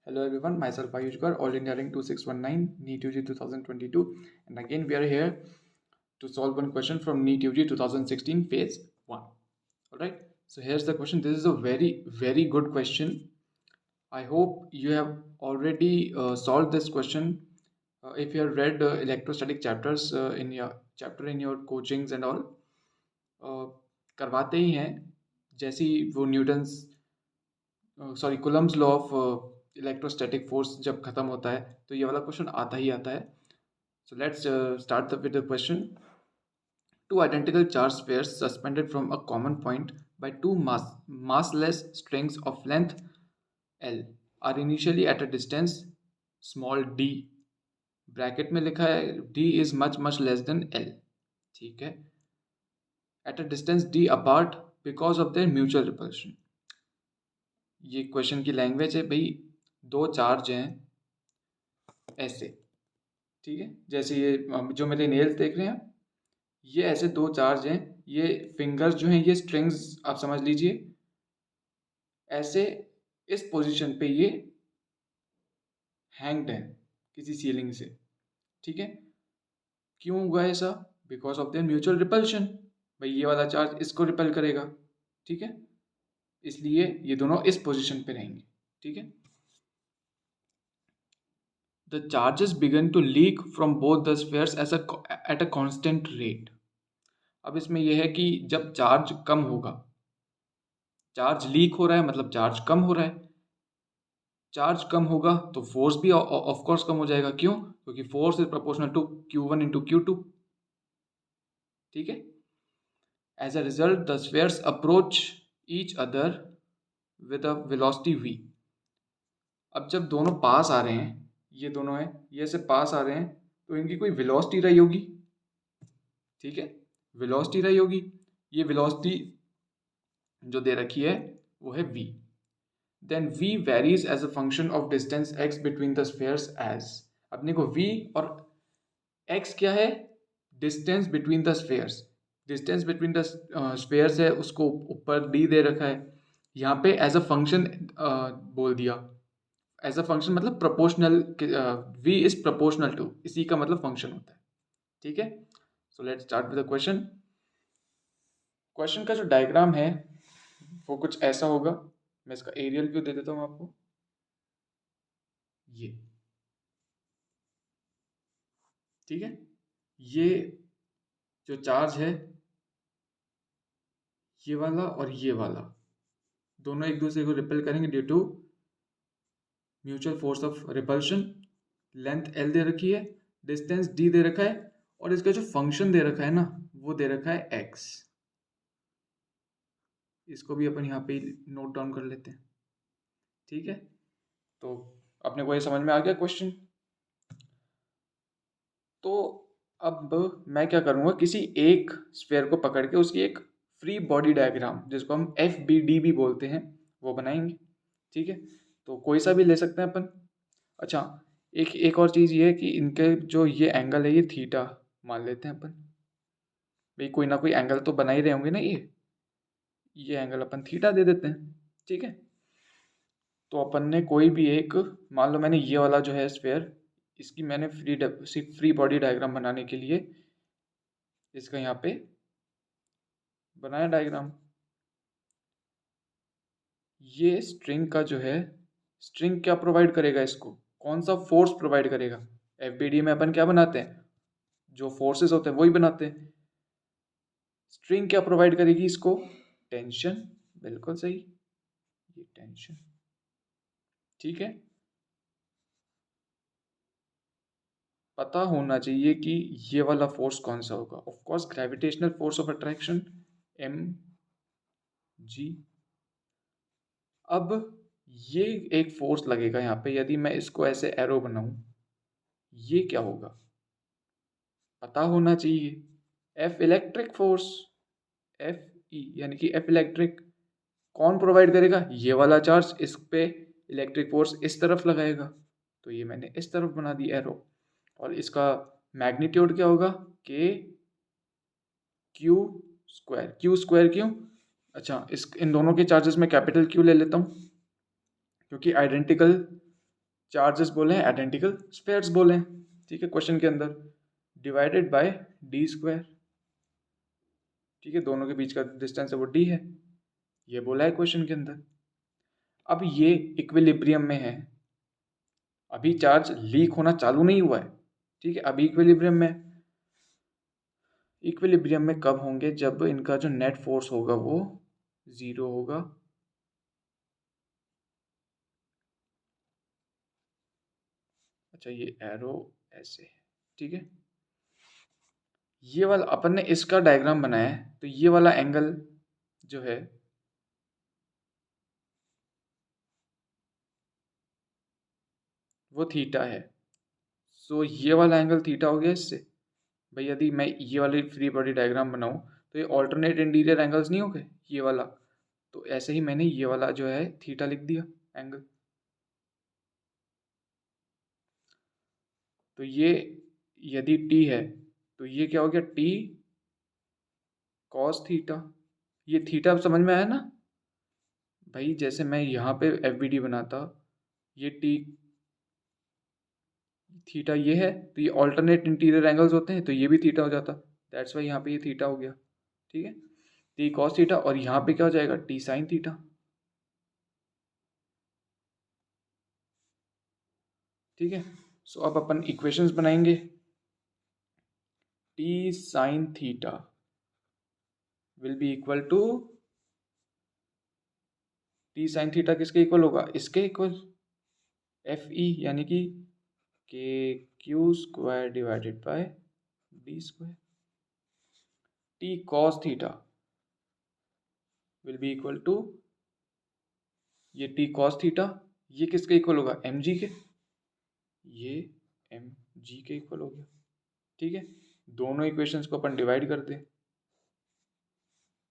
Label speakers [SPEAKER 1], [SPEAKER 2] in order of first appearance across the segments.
[SPEAKER 1] Hello everyone, myself Ayushkar, All India Rank 2619, NEET UG 2022, and again we are here to solve one question from NEET UG 2016 Phase 1. Alright, so here's the question. This is a very good question. I hope you have already solved this question. If you have read electrostatic chapters in your coachings and all, करवाते ही हैं जैसी वो Newton's Coulomb's law of electrostatic force जब खत्म होता है तो ये वाला क्वेश्चन आता ही आता है. So let's start with the question. Two identical charged spheres suspended from a common point by two massless strings of length L are initially at a distance small d. Bracket में लिखा है d is much less than L. ठीक है. At a distance d apart because of their mutual repulsion. ये question की language है भाई. दो चार्ज हैं ऐसे, ठीक है, जैसे ये जो मेरे नेल्स देख रहे हैं, ये ऐसे दो चार्ज हैं. ये फिंगर्स जो हैं ये स्ट्रिंग्स आप समझ लीजिए. ऐसे इस पोजीशन पे ये हैंग्ड हैं किसी सीलिंग से. ठीक है. क्यों हुआ ऐसा? Because of their mutual repulsion. भाई ये वाला चार्ज इसको रिपल करेगा. ठीक है, इसलिए ये दोनों इस पोजीशन पे रहेंगे. ठीक है. The charges begin to leak from both the spheres at a constant rate. अब इसमें यह है कि जब चार्ज कम होगा, चार्ज लीक हो रहा है मतलब चार्ज कम हो रहा है. चार्ज कम होगा तो फोर्स भी ऑफ कोर्स कम हो जाएगा. क्यों? क्योंकि force is proportional to Q1 into Q2. ठीक है. As a result the spheres approach each other with a velocity v. अब जब दोनों पास आ रहे हैं, ये दोनों हैं, ये से पास आ रहे हैं, तो इनकी कोई वेलोसिटी रही होगी. ठीक है, वेलोसिटी रही होगी. ये वेलोसिटी जो दे रखी है वो है v. Then v varies as a function of distance x between the spheres as. अपने को v और x क्या है? Distance between the spheres. Distance between the spheres है, उसको ऊपर d दे रखा है. यहाँ पे एज अ फंक्शन बोल दिया. एज अ फंक्शन मतलब proportional. v is proportional to, इसी का मतलब फंक्शन होता है. ठीक है. So let's start with the question. Question का जो डायग्राम है वो कुछ ऐसा होगा. मैं इसका एरियल व्यू दे देता हूँ आपको. ये ठीक है. ये जो चार्ज है, ये वाला और ये वाला, दोनों एक दूसरे को रिपेल करेंगे due to mutual force of repulsion. Length L दे रखी है, डिस्टेंस D दे रखा है, और इसका जो फंक्शन दे रखा है ना, वो दे रखा है x. इसको भी अपन यहाँ पे नोट डाउन कर लेते हैं. ठीक है. तो अपने को ये समझ में आ गया क्वेश्चन. तो अब मैं क्या करूँगा, किसी एक स्फीयर को पकड़ के उसकी एक फ्री बॉडी डायग्राम, जिसको हम FBD भी बोलते हैं, वो बनाएंगे. ठीक है. तो कोई सा भी ले सकते हैं अपन. अच्छा, एक और चीज़ ये है कि इनके जो ये एंगल है ये थीटा मान लेते हैं अपन. भाई कोई ना कोई एंगल तो बना ही रहे होंगे ना. ये एंगल अपन थीटा दे देते हैं. ठीक है. तो अपन ने कोई भी एक, मान लो मैंने ये वाला जो है स्फीयर, इसकी मैंने फ्री बॉडी डायग्राम बनाने के लिए इसका यहाँ पे बनाया डायग्राम. ये स्ट्रिंग का जो है, स्ट्रिंग क्या प्रोवाइड करेगा इसको? कौन सा फोर्स प्रोवाइड करेगा? FBD में अपन क्या बनाते हैं? जो फोर्सेस होते हैं वही बनाते हैं. स्ट्रिंग क्या प्रोवाइड करेगी इसको? टेंशन. बिल्कुल सही, ये टेंशन. ठीक है. पता होना चाहिए कि ये वाला फोर्स कौन सा होगा. Of course gravitational force of attraction mg. अब ये एक फोर्स लगेगा यहाँ पे, यदि मैं इसको ऐसे एरो बनाऊं, ये क्या होगा? पता होना चाहिए. F इलेक्ट्रिक फोर्स, FE यानी कि F इलेक्ट्रिक. कौन प्रोवाइड करेगा? ये वाला चार्ज इस पे इलेक्ट्रिक फोर्स इस तरफ लगाएगा. तो ये मैंने इस तरफ बना दी एरो. और इसका मैग्नीट्यूड क्या होगा? K Q square. Q square क्यों? अच्छा, इन दोनों के चार्जेस में कैपिटल Q ले लेता हूँ, क्योंकि आइडेंटिकल चार्जेस बोले हैं, आइडेंटिकल स्फेयर्स बोले हैं, ठीक है, क्वेश्चन के अंदर, डिवाइडेड बाय डी स्क्वायर, ठीक है, दोनों के बीच का डिस्टेंस है वो डी है, ये बोला है क्वेश्चन के अंदर। अब ये इक्विलिब्रियम में है, अभी चार्ज लीक होना चालू नहीं हुआ है, ठीक है, अभी इक्विलिब्रियम में। इक्विलिब्रियम में कब होंगे? जब इनका जो नेट फोर्स होगा वो 0 होगा, अच्छा ये एरो ऐसे, ठीक है, ये वाला अपन ने इसका डायग्राम बनाया है, तो ये वाला एंगल जो है वो थीटा है, सो ये वाला एंगल थीटा हो गया इससे। भाई यदि मैं ये वाली फ्री बॉडी डायग्राम बनाऊं तो ये ऑल्टरनेट इंटीरियर एंगल्स नहीं हो गए ये वाला, तो ऐसे ही मैंने ये वाला जो है थीटा लिख दिया एंगल। तो ये यदि टी है तो ये क्या हो गया, टी कॉस थीटा, ये थीटा समझ में आया ना भाई? जैसे मैं यहाँ पे एफ बी डी बनाता, ये टी थीटा ये है, तो ये ऑल्टरनेट इंटीरियर एंगल्स होते हैं, तो ये भी थीटा हो जाता, दैट्स वाई यहाँ पे ये थीटा हो गया, ठीक है, टी कॉस थीटा, और यहाँ पे क्या हो जाएगा, टी साइन थीटा, ठीक है। सो अब अपन इक्वेशंस बनाएंगे, T sine theta will be equal to, T sine theta किसके इक्वल होगा, इसके इक्वल, एफ ई यानी कि K Q square divided by D square, T cos theta will be equal to, ये टी कॉस थीटा ये किसके इक्वल होगा, एम जी के, ये एम जी के इक्वल हो गया, ठीक है। दोनों इक्वेशंस को अपन डिवाइड कर दें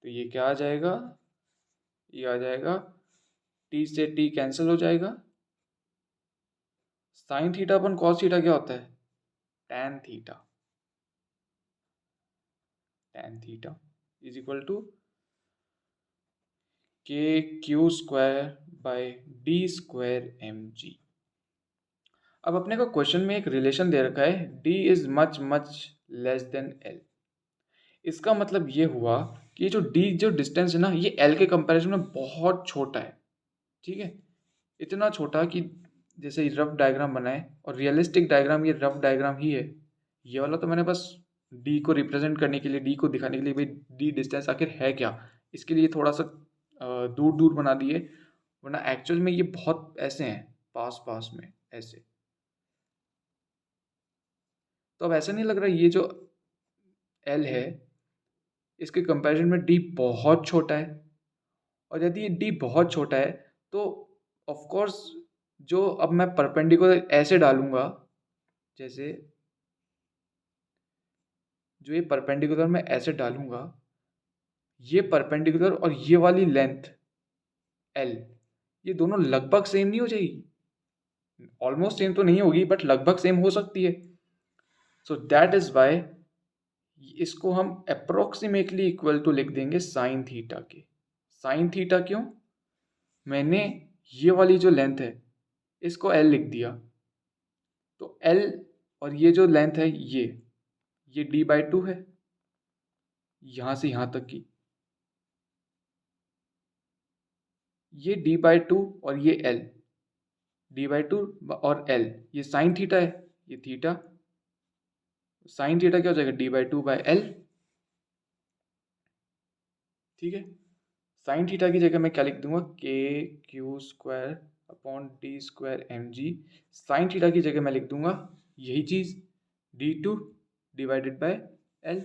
[SPEAKER 1] तो ये क्या आ जाएगा, ये आ जाएगा टी से टी कैंसिल हो जाएगा, साइन थीटा अपन कॉस थीटा क्या होता है, tan theta, tan theta is equal to k Q square by D square M g. अब अपने को क्वेश्चन में एक रिलेशन दे रखा है, d is much much less than l, इसका मतलब ये हुआ कि ये जो d जो डिस्टेंस है ना, ये l के कंपैरिजन में बहुत छोटा है, ठीक है, इतना छोटा कि जैसे रफ डायग्राम बनाए, और रियलिस्टिक डायग्राम ये रफ डायग्राम ही है, ये वाला तो मैंने बस d को रिप्रेजेंट करने के लिए, d को दिखाने के लिए, भाई d डिस्टेंस आखिर है क्या, इसके लिए थोड़ा सा दूर दूर बना दिए, वरना एक्चुअल में ये बहुत ऐसे हैं पास पास में ऐसे। तो अब ऐसा नहीं लग रहा ये जो L है इसके कंपैरिजन में D बहुत छोटा है, और यदि ये D बहुत छोटा है तो ऑफ कोर्स जो अब मैं परपेंडिकुलर ऐसे डालूंगा, जैसे जो ये परपेंडिकुलर मैं ऐसे डालूंगा, ये परपेंडिकुलर और ये वाली लेंथ L, ये दोनों लगभग सेम नहीं हो जाएगी, ऑलमोस्ट सेम तो नहीं होगी बट लगभग सेम हो सकती है, सो दैट इज वाई इसको हम अप्रोक्सीमेटली इक्वल टू लिख देंगे साइन थीटा के। साइन थीटा क्यों, मैंने ये वाली जो लेंथ है इसको L लिख दिया, तो L और ये जो लेंथ है ये d/2 है, यहाँ से यहाँ तक की, ये d/2 और ये L, d/2 और L, ये साइन थीटा है, ये थीटा, साइन थीटा क्या हो जाएगा, d/2/L, ठीक है। साइन थीटा की जगह मैं क्या लिख दूंगा, K Q square upon D square M G, sine theta की जगह मैं लिख दूंगा यही चीज, d2 divided by L,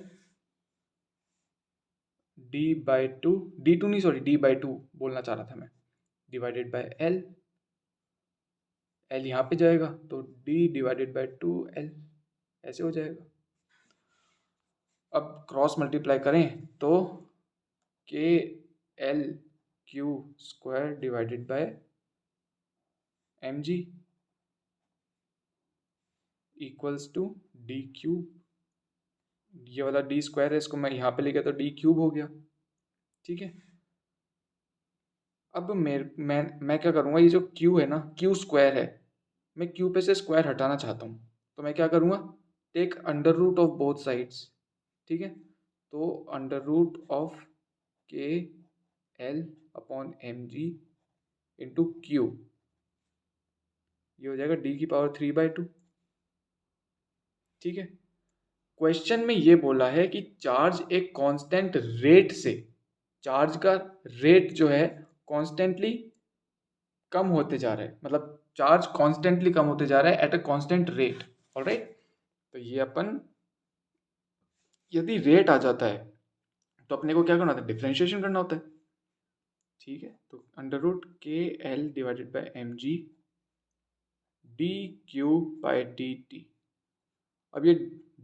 [SPEAKER 1] d/2, d2 नहीं सॉरी d/2 बोलना चाह रहा था मैं, डिवाइडेड बाय L, L यहाँ पे जाएगा तो d डिवाइडेड बाय 2L ऐसे हो जाएगा। अब क्रॉस मल्टीप्लाई करें तो K L Q square divided by M G equals to D cube, ये वाला डी स्क्वायर है इसको मैं यहाँ पे ले गया तो डी क्यूब हो गया, ठीक है। अब मैं क्या करूँगा, ये जो क्यू है ना, क्यू स्क्वायर है, मैं क्यू पे से स्क्वायर हटाना चाहता हूँ, तो मैं क्या करूँगा, take under root of both sides, ठीक है। तो under root of K L upon M G into Q, ये हो जाएगा डी की पावर 3/2, ठीक है। क्वेश्चन में ये बोला है कि चार्ज एक कांस्टेंट रेट से, चार्ज का रेट जो है कॉन्स्टेंटली कम होते जा रहा है, मतलब चार्ज कॉन्स्टेंटली कम होते जा रहा है at a constant rate, alright. तो ये अपन, यदि रेट आ जाता है तो अपने को क्या करना होता है, डिफरेंशिएशन करना होता है, ठीक है। तो under root K L divided by M G D Q by D T. अब ये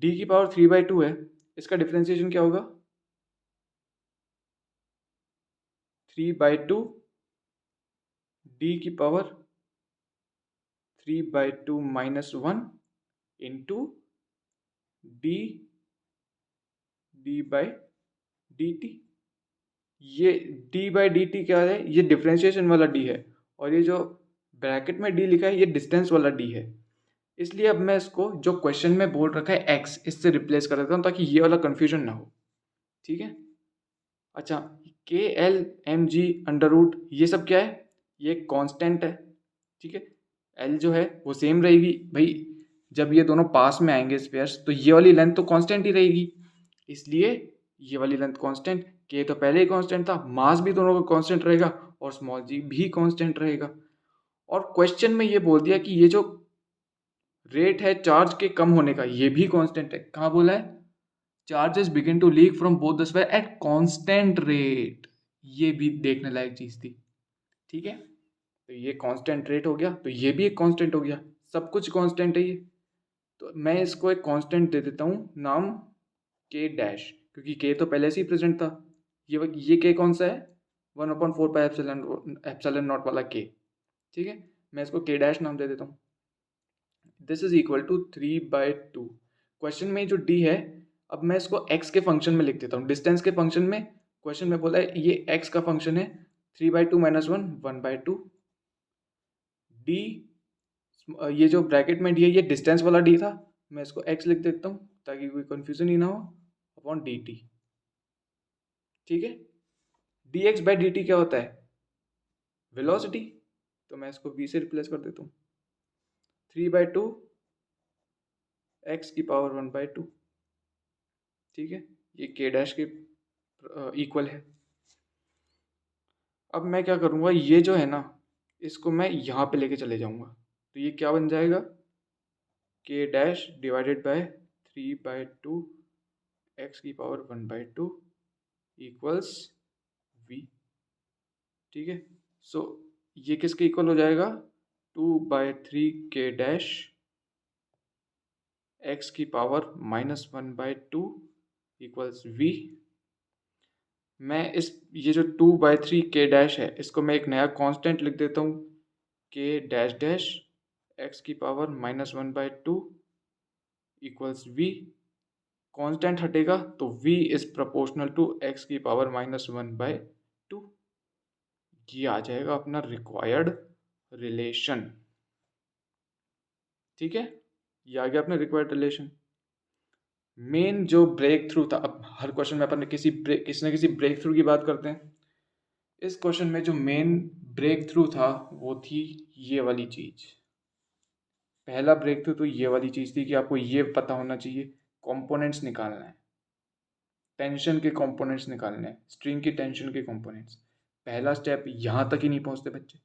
[SPEAKER 1] डी की पावर 3/2 है, इसका डिफरेंशिएशन क्या होगा, 3/2 डी की power 3/2 minus 1 into D D by D T. ये डी बाई डी टी क्या है, ये डिफरेंशिएशन वाला डी है, और ये जो ब्रैकेट में डी लिखा है ये डिस्टेंस वाला डी है। इसलिए अब मैं इसको जो क्वेश्चन में बोल रखा है एक्स, इससे रिप्लेस कर देता हूँ ताकि ये वाला कंफ्यूजन ना हो, ठीक है। अच्छा, K L M G under root ये सब क्या है, ये कांस्टेंट है, ठीक है। एल जो है वो सेम रहेगी भाई, जब ये दोनों पास में आएंगे स्पेयर्स तो ये वाली लेंथ तो कांस्टेंट ही रहेगी, इसलिए ये वाली लेंथ कांस्टेंट, के तो पहले ही कांस्टेंट था, मास भी दोनों का कांस्टेंट रहेगा और स्मॉल जी भी कांस्टेंट रहेगा। और क्वेश्चन में ये बोल दिया कि ये जो रेट है चार्ज के कम होने का ये भी कांस्टेंट है, कहाँ बोला है, charges begin to leak from both the sphere at constant rate, ये भी देखने लायक चीज थी, ठीक है। तो ये कांस्टेंट रेट हो गया, तो ये भी एक कांस्टेंट हो गया, सब कुछ कांस्टेंट है ये। तो मैं इसको एक कांस्टेंट दे देता हूँ नाम के डैश, क्योंकि के तो पहले से ही प्रेजेंट था। ये के कौन सा है, 1/4 पाई एप्सिलॉन नॉट वाला के, ठीक है। मैं इसको के डैश नाम दे देता हूँ। This is equal to 3/2। Question में जो डी है, अब मैं इसको एक्स के फंक्शन में लिख देता हूँ, डिस्टेंस के फंक्शन में। क्वेश्चन में बोला है ये एक्स का फंक्शन है, 3/2 माइनस 1 1/2 डी, ये जो ब्रैकेट में डी है ये डिस्टेंस वाला डी था, मैं इसको एक्स लिख देता हूँ ताकि कोई कंफ्यूजन ही ना हो, अपॉन डी टी, ठीक है। D x by D T क्या होता है, वेलोसिटी, तो मैं इसको v से रिप्लेस कर देता हूँ, 3/2 एक्स की पावर 1/2, ठीक है। ये के डैश के इक्वल है। अब मैं क्या करूँगा, ये जो है ना इसको मैं यहाँ पे लेके चले जाऊँगा, तो ये क्या बन जाएगा, के डैश डिवाइडेड बाय 3/2 एक्स की पावर 1/2 इक्वल्स v, ठीक है। सो ये किसके इक्वल हो जाएगा, 2/3 के डैश एक्स की पावर -1/2 इक्वल्स v। मैं इस ये जो 2/3 के डैश है इसको मैं एक नया कांस्टेंट लिख देता हूँ, के डैश डैश एक्स की पावर -1/2 इक्वल्स v। कांस्टेंट हटेगा तो v is proportional to X की पावर -1/2। ये आ जाएगा अपना रिक्वायर्ड रिलेशन, ठीक है। ये आ गया अपना रिक्वायर्ड रिलेशन। मेन जो ब्रेक थ्रू था, अब हर क्वेश्चन में अपन किसी न किसी ब्रेक थ्रू की बात करते हैं। इस क्वेश्चन में जो मेन ब्रेक थ्रू था वो थी ये वाली चीज। पहला ब्रेक थ्रू तो ये वाली चीज थी कि आपको ये पता होना चाहिए कंपोनेंट्स निकालना है, टेंशन के कंपोनेंट्स निकालने हैं, स्ट्रिंग की टेंशन के कंपोनेंट्स। पहला स्टेप यहाँ तक ही नहीं पहुंचते बच्चे,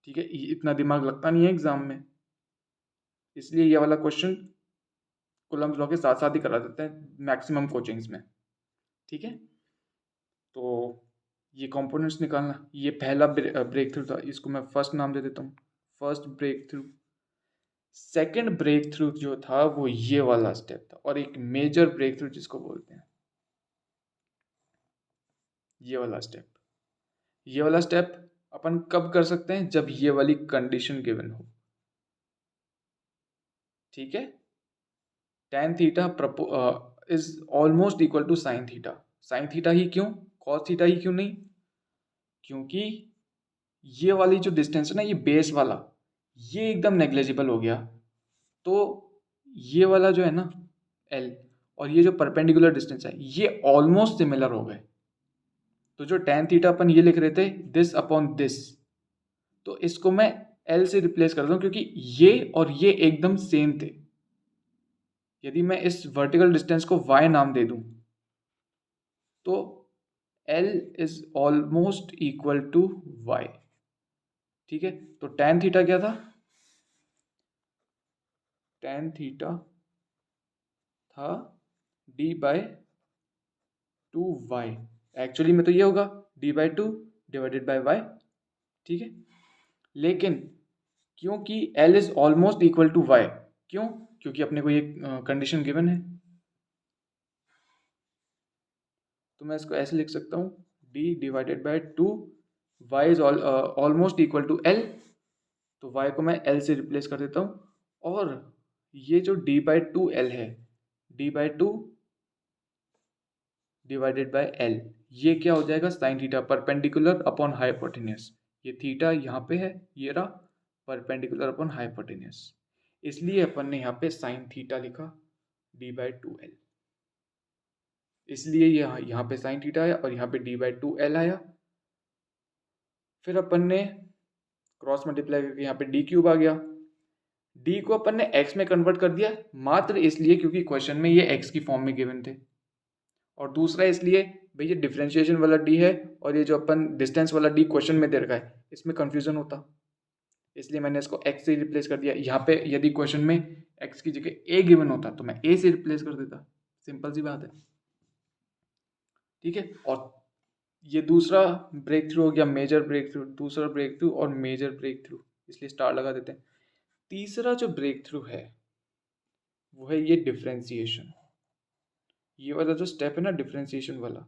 [SPEAKER 1] ठीक है, इतना दिमाग लगता नहीं है एग्जाम में, इसलिए ये वाला क्वेश्चन कूलम्ब्स लॉ के साथ साथ ही करा देते हैं मैक्सिमम कोचिंग्स में, ठीक है। तो ये कंपोनेंट्स निकालना, ये पहला ब्रेक थ्रू था, इसको मैं फर्स्ट नाम दे देता हूँ, first breakthrough. Second breakthrough जो था वो ये वाला स्टेप था, और एक मेजर ब्रेक थ्रू जिसको बोलते हैं ये वाला स्टेप। ये वाला स्टेप अपन कब कर सकते हैं, जब ये वाली कंडीशन गिवन हो, ठीक है। tan theta is almost equal to sine theta. Sine theta ही क्यों, कॉस थीटा ही क्यों नहीं, क्योंकि ये वाली जो डिस्टेंस है ना, ये बेस वाला, ये एकदम नेग्लेजिबल हो गया, तो ये वाला जो है ना एल और ये जो परपेंडिकुलर डिस्टेंस है ये ऑलमोस्ट सिमिलर हो गए। तो जो tan थीटा अपन ये लिख रहे थे दिस अपॉन दिस, तो इसको मैं एल से रिप्लेस कर दूं क्योंकि ये और ये एकदम सेम थे। यदि मैं इस वर्टिकल डिस्टेंस को y नाम दे दूं तो L is almost equal to y। ठीक है, तो tan थीटा क्या था? tan थीटा था d बाय 2y। एक्चुअली में तो ये होगा d by 2 divided by y। ठीक है, लेकिन क्योंकि L is almost equal to y, क्यों? क्योंकि अपने को ये कंडीशन गिवन है, तो मैं इसको ऐसे लिख सकता हूँ d divided by 2, y is almost equal to L, तो y को मैं L से रिप्लेस कर देता हूँ, और ये जो d बाय 2L है, d by 2 divided by L, ये क्या हो जाएगा? Sine theta perpendicular upon hypotenuse. ये थीटा यहाँ पे है, ये रहा परपेंडिकुलर अपॉन हाइपोटेन्यूस, इसलिए अपन ने यहाँ पे साइन थीटा लिखा d बाय 2L। इसलिए यहाँ पे साइन थीटा आया और यहाँ पे d बाय 2L आया। फिर अपन ने क्रॉस मल्टीप्लाई करके यहाँ पे d क्यूब आ गया। d को अपन ने x में कन्वर्ट कर दिया मात्र इसलिए क्योंकि क्वेश्चन में ये x की फॉर्म में गिवन थे, और दूसरा इसलिए भाई ये डिफरेंशिएशन वाला d है और ये जो अपन डिस्टेंस वाला d क्वेश्चन में दे रखा है इसमें कंफ्यूजन होता, इसलिए मैंने इसको x से रिप्लेस कर दिया। यहाँ पे यदि क्वेश्चन में x की जगह a गिवन होता तो मैं a से रिप्लेस कर देता, सिंपल सी बात है। ठीक है, और ये दूसरा ब्रेक थ्रू हो गया, मेजर ब्रेक थ्रू, दूसरा ब्रेक थ्रू और मेजर ब्रेक थ्रू, इसलिए स्टार लगा देते हैं। तीसरा जो ब्रेक थ्रू है वो है ये डिफरेंशिएशन। ये वाला जो स्टेप है ना डिफरेंशिएशन वाला,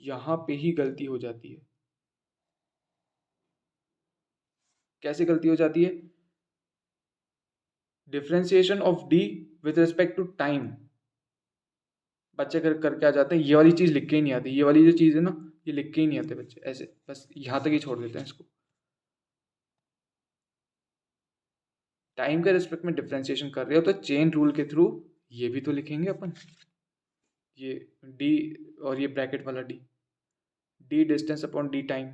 [SPEAKER 1] यहाँ पे ही गलती हो जाती है। कैसे गलती हो जाती है? Differentiation of D with respect to time, बच्चे करके आ जाते हैं, ये वाली चीज लिख के ही नहीं आती, ये वाली जो चीज है ना ये लिख के ही नहीं आते बच्चे, ऐसे बस यहाँ तक ही छोड़ देते हैं इसको। टाइम के रिस्पेक्ट में डिफरेंशिएशन कर रहे हो तो चेन रूल के थ्रू ये भी तो लिखेंगे अपन, ये डी और ये ब्रैकेट वाला D distance upon D time,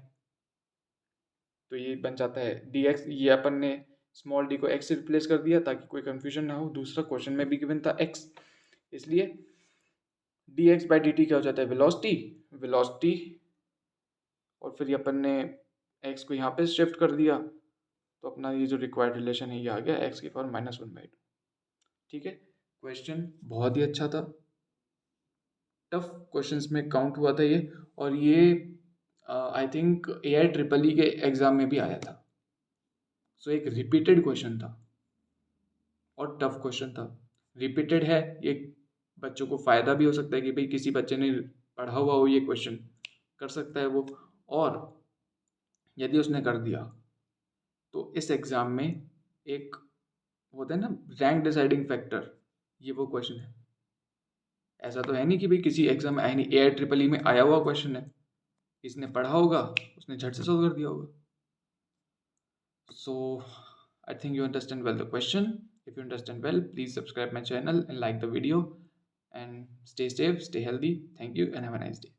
[SPEAKER 1] तो ये बन जाता है डी एक्स। ये अपन ने स्मॉल डी को एक्स से रिप्लेस कर दिया ताकि कोई कंफ्यूजन ना हो, दूसरा क्वेश्चन में भी गिवन था एक्स, इसलिए D x by D T क्या हो जाता है? वेलोसिटी, वेलोसिटी, और फिर ये अपन ने एक्स को यहाँ पे शिफ्ट कर दिया तो अपना ये जो रिक्वायर्ड रिलेशन है ये आ गया एक्स की पावर -1/2। ठीक है, क्वेश्चन बहुत ही अच्छा था, टफ क्वेश्चंस में काउंट हुआ था ये, और ये आई थिंक AI EEE के एग्जाम में भी आया था। सो एक रिपीटेड क्वेश्चन था और टफ क्वेश्चन था, रिपीटेड है, ये बच्चों को फायदा भी हो सकता है कि भाई किसी बच्चे ने पढ़ा हुआ हो ये क्वेश्चन कर सकता है वो, और यदि उसने कर दिया तो इस एग्जाम में एक होता है ना रैंक डिसाइडिंग फैक्टर, ये वो क्वेश्चन है। ऐसा तो है नहीं कि भाई किसी एग्जाम में आया नहीं, AI EEE में आया हुआ क्वेश्चन है, इसने पढ़ा होगा उसने झट से सॉल्व कर दिया होगा। So I think you understand well the question. If you understand well, please subscribe my channel and like the video, and stay safe, stay healthy. Thank you and have a nice day.